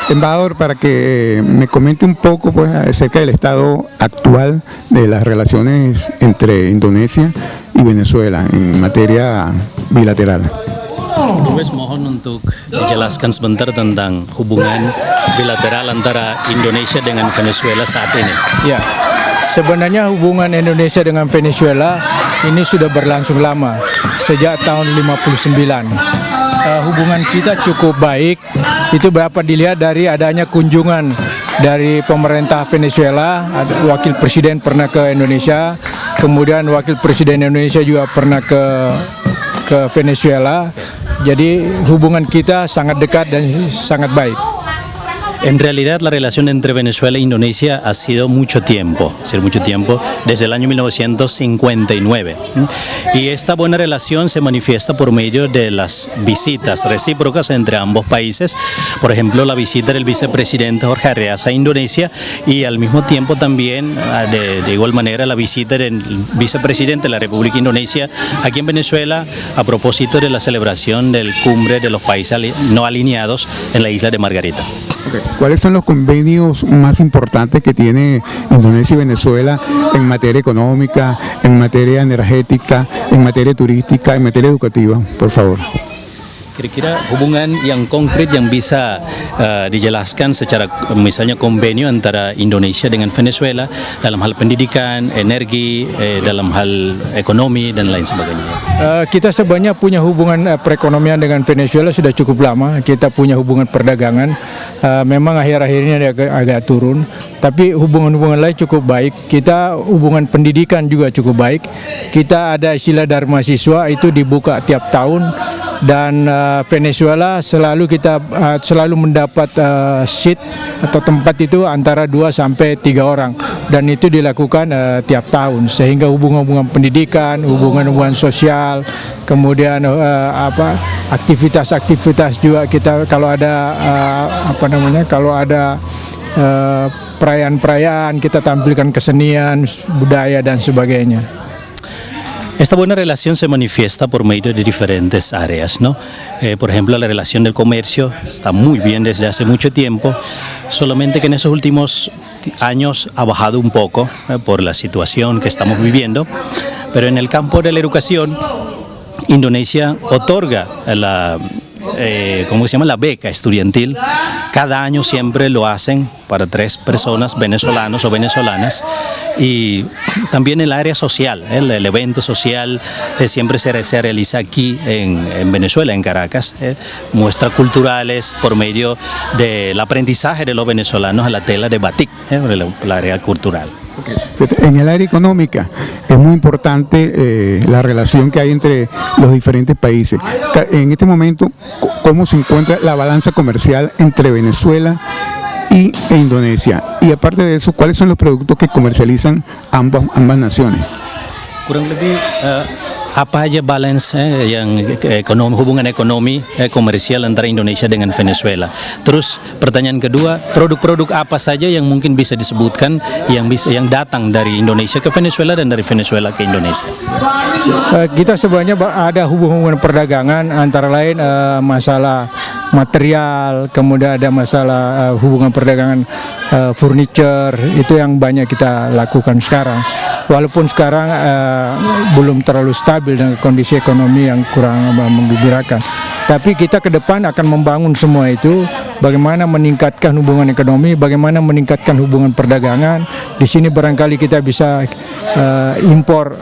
Embajador, para que me comente un poco pues, acerca del estado actual de las relaciones entre Indonesia y Venezuela en materia bilateral. Dubes mohon untuk dijelaskan sebentar tentang hubungan bilateral antara Indonesia dengan Venezuela saat ini. Ya, sebenarnya hubungan Indonesia dengan Venezuela ini sudah berlangsung lama, sejak tahun 59. Hubungan kita cukup baik, itu dapat dilihat dari adanya kunjungan dari pemerintah Venezuela, wakil presiden pernah ke Indonesia, kemudian wakil presiden Indonesia juga pernah ke Venezuela. Jadi hubungan kita sangat dekat dan sangat baik. En realidad la relación entre Venezuela e Indonesia ha sido mucho tiempo, desde el año 1959. Y esta buena relación se manifiesta por medio de las visitas recíprocas entre ambos países. Por ejemplo, la visita del vicepresidente Jorge Arreaza a Indonesia y al mismo tiempo también, de igual manera, la visita del vicepresidente de la República Indonesia aquí en Venezuela a propósito de la celebración del cumbre de los países no alineados en la isla de Margarita. ¿Cuáles son los convenios más importantes que tiene Indonesia y Venezuela en materia económica, en materia energética, en materia turística, en materia educativa? Por favor. Kira-kira hubungan yang konkret yang bisa dijelaskan secara misalnya konvenio antara Indonesia dengan Venezuela dalam hal pendidikan, energi, dalam hal ekonomi dan lain sebagainya. Kita sebenarnya punya hubungan perekonomian dengan Venezuela sudah cukup lama. Kita punya hubungan perdagangan, memang akhir-akhir ini agak turun, tapi hubungan-hubungan lain cukup baik. Kita hubungan pendidikan juga cukup baik. Kita ada istilah Dharma Siswa, itu dibuka tiap tahun. Dan Venezuela selalu mendapat seat atau tempat itu antara 2 sampai 3 orang, dan itu dilakukan tiap tahun, sehingga hubungan-hubungan pendidikan, hubungan-hubungan sosial, kemudian aktivitas-aktivitas juga kita kalau ada perayaan-perayaan kita tampilkan kesenian, budaya dan sebagainya. Esta buena relación se manifiesta por medio de diferentes áreas, ¿no? Por ejemplo, la relación del comercio está muy bien desde hace mucho tiempo, solamente que en esos últimos años ha bajado un poco por la situación que estamos viviendo, pero en el campo de la educación, Indonesia otorga la beca estudiantil. Cada año siempre lo hacen para 3 personas, venezolanos o venezolanas, y también el área social, el evento social siempre se realiza aquí en Venezuela, en Caracas, muestras culturales por medio del aprendizaje de los venezolanos a la tela de batik, la área cultural. En el área económica es muy importante la relación que hay entre los diferentes países. En este momento, ¿cómo se encuentra la balanza comercial entre Venezuela e Indonesia? Y aparte de eso, ¿cuáles son los productos que comercializan ambas naciones? Kurang lebih apa aja balance yang hubungan ekonomi komersial antara Indonesia dengan Venezuela. Terus pertanyaan kedua, produk-produk apa saja yang mungkin bisa disebutkan yang datang dari Indonesia ke Venezuela dan dari Venezuela ke Indonesia? Kita sebenarnya ada hubungan perdagangan, antara lain masalah material, kemudian ada masalah hubungan perdagangan furniture, itu yang banyak kita lakukan sekarang. Walaupun sekarang belum terlalu stabil dengan kondisi ekonomi yang kurang menggembirakan, tapi kita ke depan akan membangun semua itu, bagaimana meningkatkan hubungan ekonomi, bagaimana meningkatkan hubungan perdagangan. Di sini barangkali kita bisa impor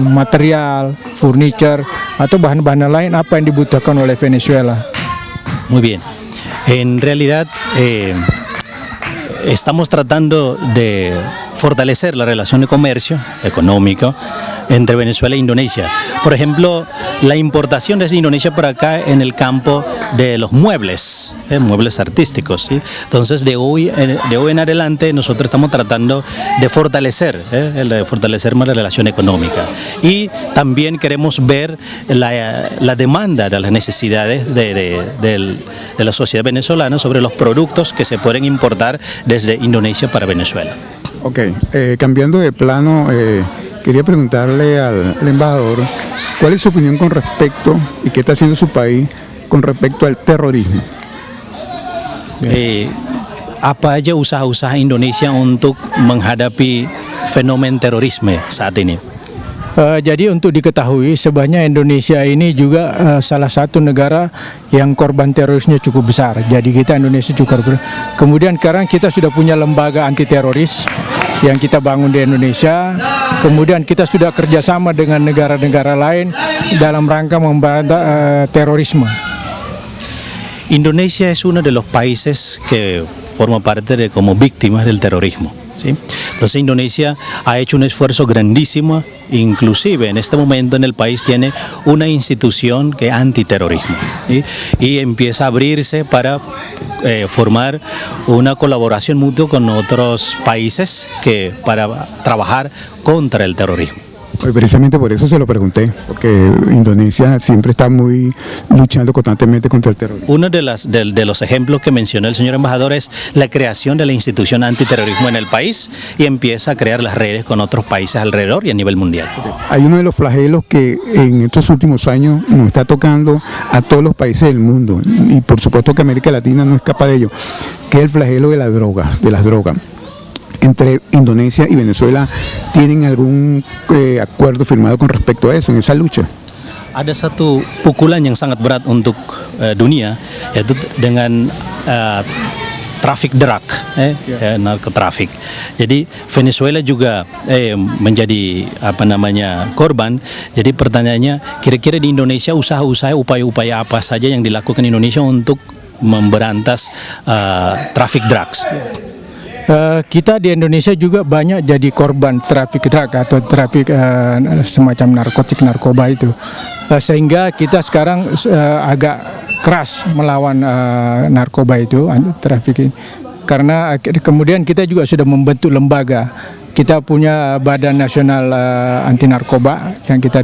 material, furniture, atau bahan-bahan lain apa yang dibutuhkan oleh Venezuela. Muy bien. En realidad estamos tratando de fortalecer la relación de comercio económico entre Venezuela e Indonesia. Por ejemplo, la importación desde Indonesia para acá en el campo de los muebles, muebles artísticos, ¿sí? Entonces, de hoy en adelante nosotros estamos tratando de fortalecer más la relación económica. Y también queremos ver la demanda de las necesidades de la sociedad venezolana sobre los productos que se pueden importar desde Indonesia para Venezuela. Ok, cambiando de plano, quería preguntarle al embajador cuál es su opinión con respecto y qué está haciendo su país con respecto al terrorismo. apa aja usaha-usaha Indonesia untuk menghadapi fenomen terorisme saat ini? Jadi untuk diketahui sebenarnya Indonesia ini juga salah satu negara yang korban terorisnya cukup besar. Jadi kita Indonesia cukup besar. Kemudian sekarang kita sudah punya lembaga anti teroris yang kita bangun di Indonesia. Kemudian kita sudah kerjasama dengan negara-negara lain dalam rangka memberantas terorisme. Indonesia es uno de los países que forma parte de como víctimas del terrorismo, ¿sí? Entonces Indonesia ha hecho un esfuerzo grandísimo, inclusive en este momento en el país tiene una institución que es antiterrorismo, ¿sí? Y empieza a abrirse para formar una colaboración mutua con otros países para trabajar contra el terrorismo. Precisamente por eso se lo pregunté, porque Indonesia siempre está muy luchando constantemente contra el terrorismo. Uno de los ejemplos que mencionó el señor embajador es la creación de la institución antiterrorismo en el país y empieza a crear las redes con otros países alrededor y a nivel mundial. Hay uno de los flagelos que en estos últimos años nos está tocando a todos los países del mundo y por supuesto que América Latina no escapa de ello, que es el flagelo de las drogas. Entre Indonesia y Venezuela, ¿tienen algún acuerdo firmado con respecto a eso, en esa lucha? Ada satu pukulan yang sangat berat untuk dunia, yaitu dengan trafik drug, narkotrafik. Jadi Venezuela juga menjadi korban. Jadi pertanyaannya, kira-kira di Indonesia usaha-usaha, upaya-upaya apa saja yang dilakukan Indonesia untuk memberantas trafik drugs? Kita di Indonesia juga banyak jadi korban trafik drug atau trafik semacam narkoba itu, sehingga kita sekarang agak keras melawan narkoba itu, trafik ini. Karena kemudian kita juga sudah membentuk lembaga. Kita punya Badan Nasional Anti Narkoba yang kita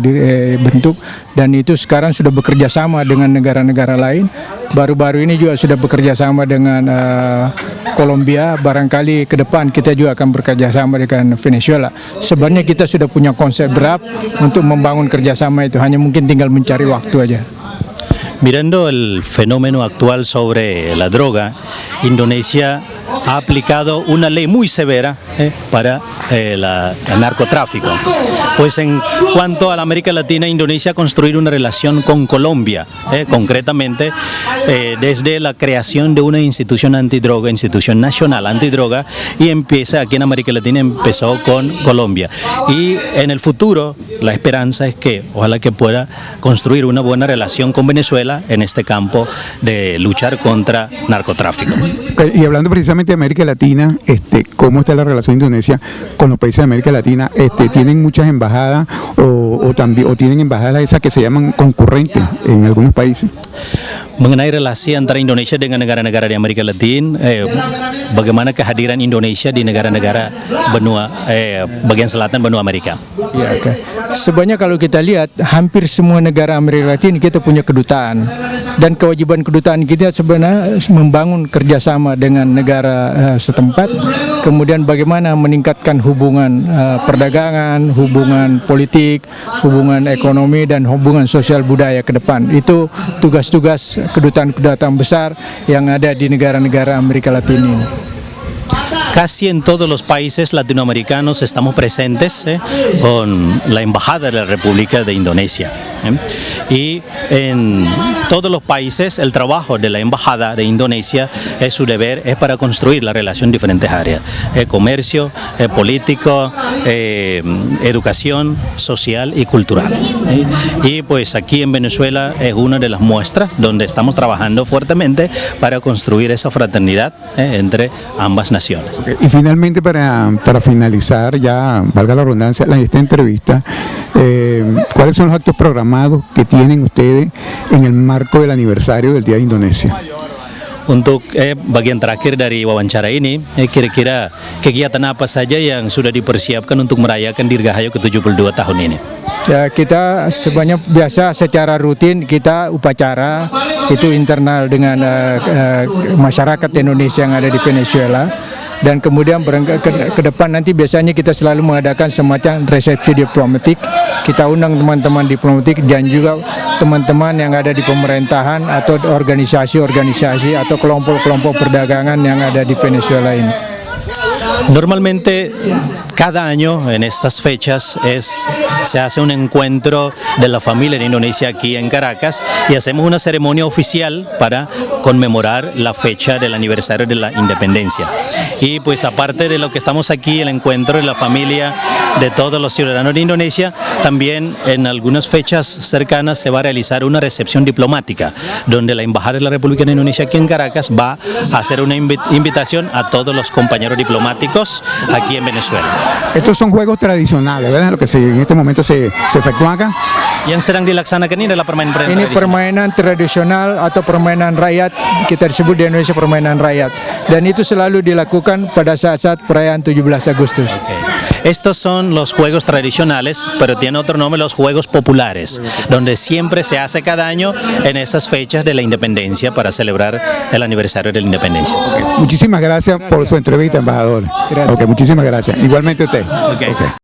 bentuk, dan itu sekarang sudah bekerja sama dengan negara-negara lain. Baru-baru ini juga sudah bekerja sama dengan Kolombia. Barangkali ke depan kita juga akan bekerja sama dengan Venezuela. Sebenarnya kita sudah punya konsep draft untuk membangun kerjasama itu, hanya mungkin tinggal mencari waktu aja. Mirando el fenómeno actual sobre la droga, Indonesia ha aplicado una ley muy severa para el narcotráfico. Pues en cuanto a la América Latina, Indonesia ha construido una relación con Colombia, concretamente desde la creación de una institución antidroga, institución nacional antidroga, y empieza aquí en América Latina, empezó con Colombia. Y en el futuro, la esperanza es que ojalá que pueda construir una buena relación con Venezuela en este campo de luchar contra narcotráfico. Y hablando precisamente de América Latina, ¿cómo está la relación de Indonesia con los países de América Latina? ¿Tienen muchas embajadas o tienen embajadas esas que se llaman concurrentes en algunos países? Mengenai relasi antara Indonesia dengan negara-negara di Amerika Latin, bagaimana kehadiran Indonesia di negara-negara bagian selatan benua Amerika? Ya, okay. Sebenarnya kalau kita lihat, hampir semua negara Amerika Latin kita punya kedutaan, dan kewajiban kedutaan kita sebenarnya membangun kerjasama dengan negara setempat, kemudian bagaimana meningkatkan hubungan perdagangan, hubungan politik, hubungan ekonomi, dan hubungan sosial budaya ke depan. Itu tugas-tugas kedutaan-kedutaan besar yang ada di negara-negara Amerika Latin ini. Casi en todos los países latinoamericanos estamos presentes con la Embajada de la República de Indonesia. Y en todos los países el trabajo de la Embajada de Indonesia su deber es para construir la relación en diferentes áreas, comercio, político, educación, social y cultural. Y pues aquí en Venezuela es una de las muestras donde estamos trabajando fuertemente para construir esa fraternidad entre ambas naciones. Y finalmente, para finalizar, ya valga la redundancia, esta entrevista, ¿cuáles son los actos programados que tienen ustedes en el marco del aniversario del Día de Indonesia? Untuk bagian terakhir dari wawancara ini, kira-kira kegiatan apa saja yang sudah dipersiapkan untuk merayakan Dirgahayu ke-72 tahun ini? Ya, kita sebanyak biasa secara rutin kita upacara itu internal dengan masyarakat Indonesia yang ada di Venezuela. Dan kemudian ke depan nanti biasanya kita selalu mengadakan semacam resepsi diplomatik. Kita undang teman-teman diplomatik dan juga teman-teman yang ada di pemerintahan atau organisasi-organisasi atau kelompok-kelompok perdagangan yang ada di Venezuela ini. Normalmente cada año en estas fechas se hace un encuentro de la familia en Indonesia aquí en Caracas y hacemos una ceremonia oficial para conmemorar la fecha del aniversario de la independencia. Y pues aparte de lo que estamos aquí, el encuentro de la familia de todos los ciudadanos de Indonesia, también en algunas fechas cercanas se va a realizar una recepción diplomática, donde la Embajada de la República de Indonesia aquí en Caracas va a hacer una invitación a todos los compañeros diplomáticos aquí en Venezuela. Estos son juegos tradicionales, ¿verdad? Lo que en este momento se efectúa acá. Yang sedang dilaksanakan ini adalah permainan Ini permainan tradisional atau permainan rakyat, kita sebut di Indonesia permainan rakyat. Dan itu selalu dilakukan pada saat-saat perayaan 17 Agustus. Estos son los juegos tradicionales, pero tiene otro nombre, los juegos populares, donde siempre se hace cada año en esas fechas de la independencia para celebrar el aniversario de la independencia. Muchísimas gracias por su entrevista, embajador. Gracias. Muchísimas gracias. Igualmente usted. Okay.